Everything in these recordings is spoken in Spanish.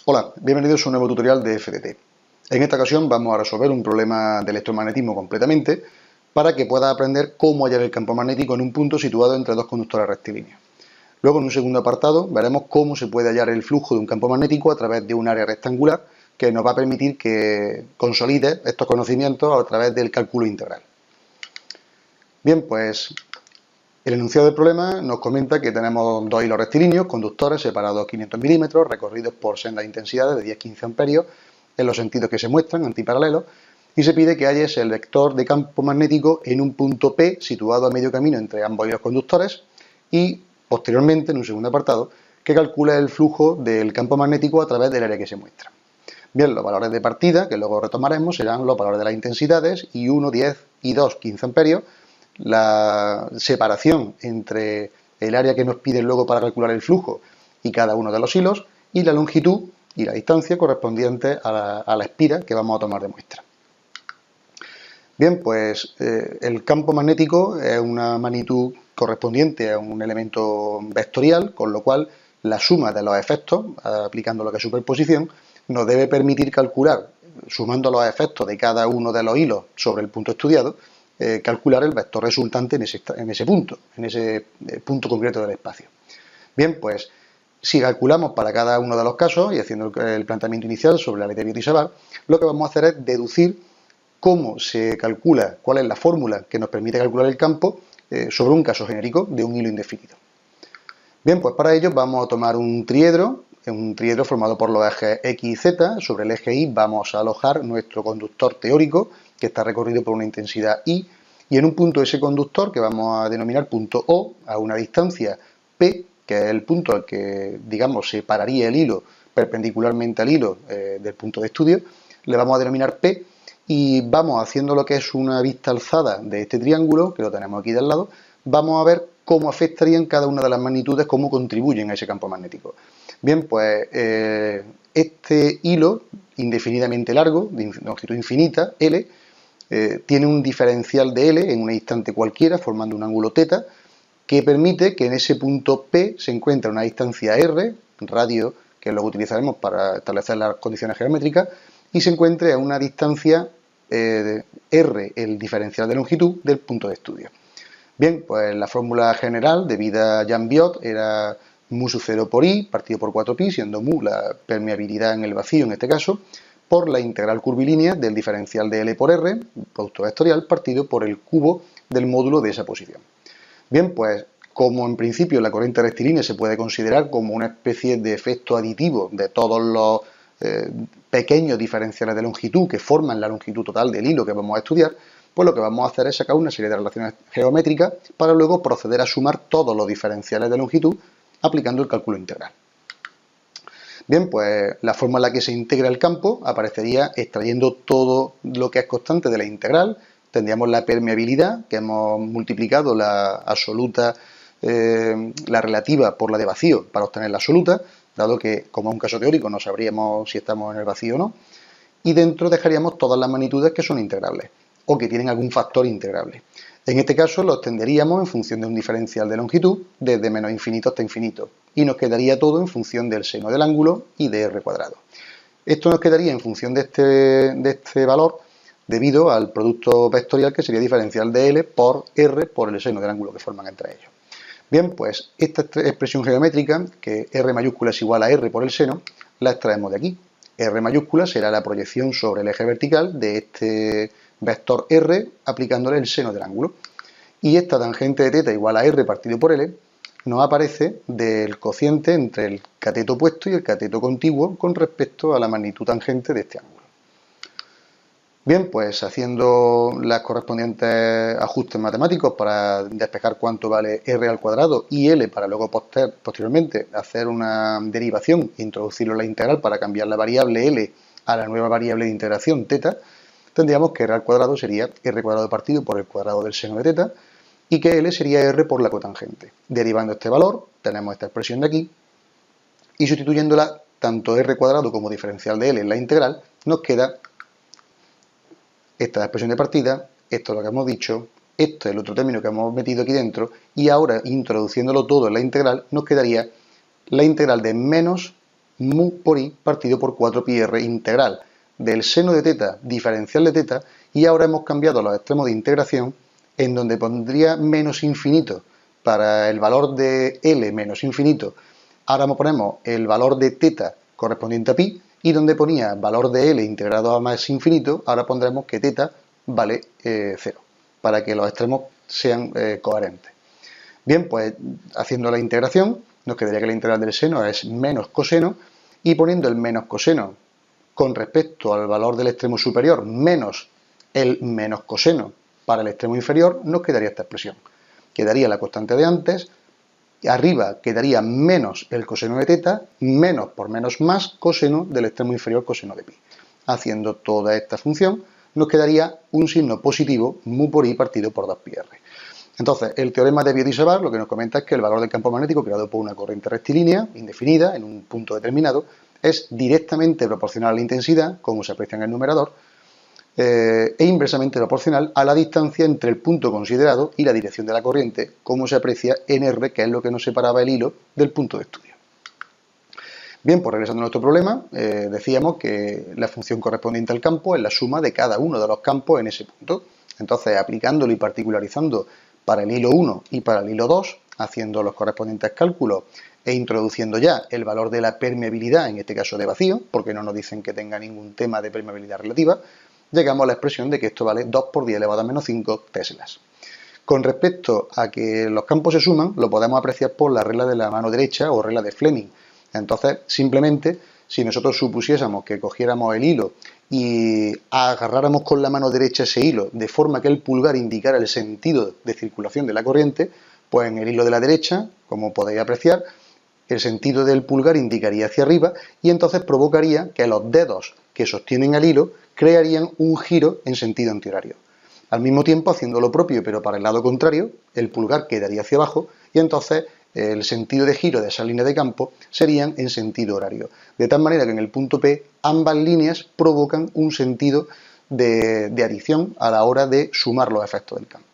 Hola, bienvenidos a un nuevo tutorial de FDT. En esta ocasión vamos a resolver un problema de electromagnetismo completamente para que puedas aprender cómo hallar el campo magnético en un punto situado entre dos conductores rectilíneos. Luego, en un segundo apartado, veremos cómo se puede hallar el flujo de un campo magnético a través de un área rectangular que nos va a permitir que consolide estos conocimientos a través del cálculo integral. Bien, pues el enunciado del problema nos comenta que tenemos dos hilos rectilíneos, conductores separados 500 milímetros, recorridos por sendas intensidades de 10-15 amperios en los sentidos que se muestran, antiparalelos, y se pide que halles el vector de campo magnético en un punto P situado a medio camino entre ambos hilos conductores y, posteriormente, en un segundo apartado, que calcule el flujo del campo magnético a través del área que se muestra. Bien, los valores de partida, que luego retomaremos, serán los valores de las intensidades, I1, 10, I2, 15 amperios, la separación entre el área que nos piden luego para calcular el flujo y cada uno de los hilos, y la longitud y la distancia correspondiente a la espira que vamos a tomar de muestra. Bien, pues el campo magnético es una magnitud correspondiente a un elemento vectorial, con lo cual la suma de los efectos, aplicando lo que es superposición, nos debe permitir calcular, sumando los efectos de cada uno de los hilos sobre el punto estudiado, calcular el vector resultante en ese punto concreto del espacio. Bien, pues si calculamos para cada uno de los casos y haciendo el planteamiento inicial sobre la ley de Biot-Savart, lo que vamos a hacer es deducir cómo se calcula, cuál es la fórmula que nos permite calcular el campo sobre un caso genérico de un hilo indefinido. Bien, pues para ello vamos a tomar un triedro formado por los ejes X y Z. Sobre el eje Y vamos a alojar nuestro conductor teórico, que está recorrido por una intensidad I, y en un punto de ese conductor, que vamos a denominar punto O, a una distancia P, que es el punto al que, digamos, separaría el hilo perpendicularmente al hilo del punto de estudio, le vamos a denominar P, y vamos haciendo lo que es una vista alzada de este triángulo, que lo tenemos aquí del lado, vamos a ver cómo afectarían cada una de las magnitudes, cómo contribuyen a ese campo magnético. Bien, pues este hilo indefinidamente largo, de longitud infinita, L, tiene un diferencial de L en un instante cualquiera, formando un ángulo θ, que permite que en ese punto P se encuentre una distancia R, radio, que luego utilizaremos para establecer las condiciones geométricas, y se encuentre a una distancia R, el diferencial de longitud, del punto de estudio. Bien, pues la fórmula general debida a Jan-Biot era mu sub 0 por I, partido por 4pi, siendo mu la permeabilidad en el vacío en este caso, por la integral curvilínea del diferencial de L por R, producto vectorial, partido por el cubo del módulo de esa posición. Bien, pues como en principio la corriente rectilínea se puede considerar como una especie de efecto aditivo de todos los pequeños diferenciales de longitud que forman la longitud total del hilo que vamos a estudiar, pues lo que vamos a hacer es sacar una serie de relaciones geométricas para luego proceder a sumar todos los diferenciales de longitud aplicando el cálculo integral. Bien, pues la forma en la que se integra el campo aparecería extrayendo todo lo que es constante de la integral. Tendríamos la permeabilidad, que hemos multiplicado la absoluta, la relativa por la de vacío para obtener la absoluta, dado que, como es un caso teórico, no sabríamos si estamos en el vacío o no. Y dentro dejaríamos todas las magnitudes que son integrables o que tienen algún factor integrable. En este caso lo extenderíamos en función de un diferencial de longitud desde menos infinito hasta infinito y nos quedaría todo en función del seno del ángulo y de r cuadrado. Esto nos quedaría en función de este valor debido al producto vectorial que sería diferencial de L por R por el seno del ángulo que forman entre ellos. Bien, pues esta expresión geométrica, que R mayúscula es igual a R por el seno, la extraemos de aquí. R mayúscula será la proyección sobre el eje vertical de este vector R aplicándole el seno del ángulo. Y esta tangente de θ igual a R partido por L nos aparece del cociente entre el cateto opuesto y el cateto contiguo con respecto a la magnitud tangente de este ángulo. Bien, pues haciendo los correspondientes ajustes matemáticos para despejar cuánto vale R al cuadrado y L para luego posteriormente hacer una derivación e introducirlo en la integral para cambiar la variable L a la nueva variable de integración θ, tendríamos que R al cuadrado sería R cuadrado partido por el cuadrado del seno de θ y que L sería R por la cotangente. Derivando este valor, tenemos esta expresión de aquí y sustituyéndola tanto R cuadrado como diferencial de L en la integral, nos queda esta es la expresión de partida, esto es lo que hemos dicho, esto es el otro término que hemos metido aquí dentro y ahora introduciéndolo todo en la integral nos quedaría la integral de menos mu por i partido por 4πr integral del seno de teta diferencial de teta, y ahora hemos cambiado los extremos de integración en donde pondría menos infinito para el valor de L menos infinito. Ahora ponemos el valor de teta correspondiente a pi, y donde ponía valor de L integrado a más infinito, ahora pondremos que teta vale 0, para que los extremos sean coherentes. Bien, pues haciendo la integración, nos quedaría que la integral del seno es menos coseno, y poniendo el menos coseno con respecto al valor del extremo superior menos el menos coseno para el extremo inferior, nos quedaría esta expresión. Quedaría la constante de antes, y arriba quedaría menos el coseno de teta, menos por menos más coseno del extremo inferior coseno de pi. Haciendo toda esta función, nos quedaría un signo positivo mu por i partido por 2πr. Entonces, el teorema de Biot-Savart lo que nos comenta es que el valor del campo magnético creado por una corriente rectilínea indefinida en un punto determinado es directamente proporcional a la intensidad, como se aprecia en el numerador, e inversamente proporcional a la distancia entre el punto considerado y la dirección de la corriente, como se aprecia en R, que es lo que nos separaba el hilo del punto de estudio. Bien, pues regresando a nuestro problema, decíamos que la función correspondiente al campo es la suma de cada uno de los campos en ese punto. Entonces, aplicándolo y particularizando para el hilo 1 y para el hilo 2, haciendo los correspondientes cálculos e introduciendo ya el valor de la permeabilidad, en este caso de vacío, porque no nos dicen que tenga ningún tema de permeabilidad relativa, llegamos a la expresión de que esto vale 2 por 10 elevado a menos 5 teslas. Con respecto a que los campos se suman, lo podemos apreciar por la regla de la mano derecha o regla de Fleming. Entonces, simplemente, si nosotros supusiésemos que cogiéramos el hilo y agarráramos con la mano derecha ese hilo, de forma que el pulgar indicara el sentido de circulación de la corriente, pues en el hilo de la derecha, como podéis apreciar, el sentido del pulgar indicaría hacia arriba, y entonces provocaría que los dedos que sostienen el hilo crearían un giro en sentido antihorario. Al mismo tiempo, haciendo lo propio, pero para el lado contrario, el pulgar quedaría hacia abajo, y entonces el sentido de giro de esa línea de campo serían en sentido horario. De tal manera que en el punto P ambas líneas provocan un sentido de adición a la hora de sumar los efectos del campo.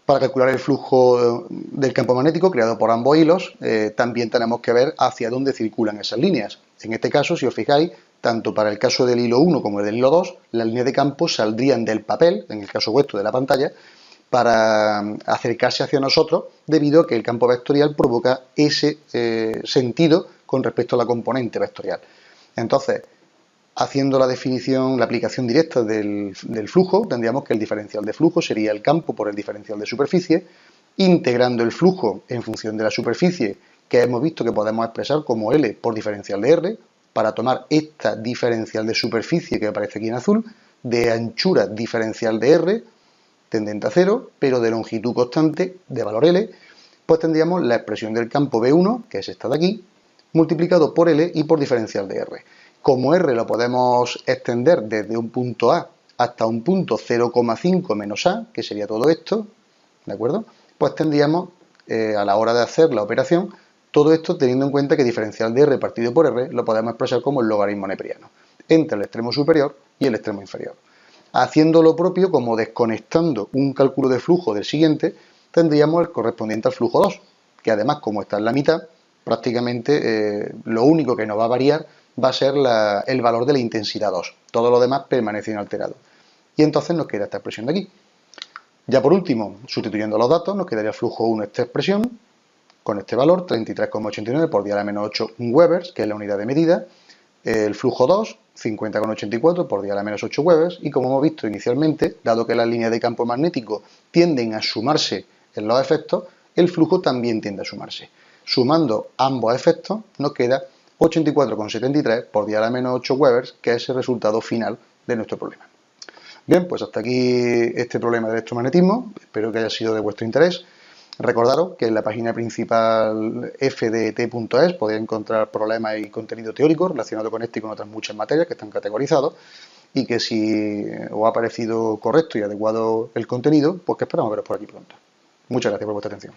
Para calcular el flujo del campo magnético creado por ambos hilos, también tenemos que ver hacia dónde circulan esas líneas. En este caso, si os fijáis, tanto para el caso del hilo 1 como el del hilo 2, las líneas de campo saldrían del papel, en el caso vuestro de la pantalla, para acercarse hacia nosotros, debido a que el campo vectorial provoca ese sentido con respecto a la componente vectorial. Entonces, haciendo la definición, la aplicación directa del flujo, tendríamos que el diferencial de flujo sería el campo por el diferencial de superficie, integrando el flujo en función de la superficie, que hemos visto que podemos expresar como L por diferencial de R, para tomar esta diferencial de superficie que aparece aquí en azul, de anchura diferencial de R, tendente a 0, pero de longitud constante de valor L, pues tendríamos la expresión del campo B1, que es esta de aquí, multiplicado por L y por diferencial de R. Como R lo podemos extender desde un punto A hasta un punto 0,5 menos A, que sería todo esto, ¿de acuerdo? Pues tendríamos, a la hora de hacer la operación, todo esto teniendo en cuenta que diferencial de R partido por R lo podemos expresar como el logaritmo neperiano, entre el extremo superior y el extremo inferior. Haciendo lo propio, como desconectando un cálculo de flujo del siguiente, tendríamos el correspondiente al flujo 2, que además, como está en la mitad, prácticamente lo único que nos va a variar va a ser el valor de la intensidad 2. Todo lo demás permanece inalterado. Y entonces nos queda esta expresión de aquí. Ya por último, sustituyendo los datos, nos quedaría el flujo 1 esta expresión, con este valor, 33,89 por 10 a la menos 8 Webers, que es la unidad de medida. El flujo 2, 50,84 por 10 a la menos 8 Webers. Y como hemos visto inicialmente, dado que las líneas de campo magnético tienden a sumarse en los efectos, el flujo también tiende a sumarse. Sumando ambos efectos, nos queda 84,73 por 10 a la menos 8 Webers, que es el resultado final de nuestro problema. Bien, pues hasta aquí este problema de electromagnetismo. Espero que haya sido de vuestro interés. Recordaros que en la página principal fdet.es podéis encontrar problemas y contenido teórico relacionado con este y con otras muchas materias que están categorizados, y que si os ha parecido correcto y adecuado el contenido, pues que esperamos veros por aquí pronto. Muchas gracias por vuestra atención.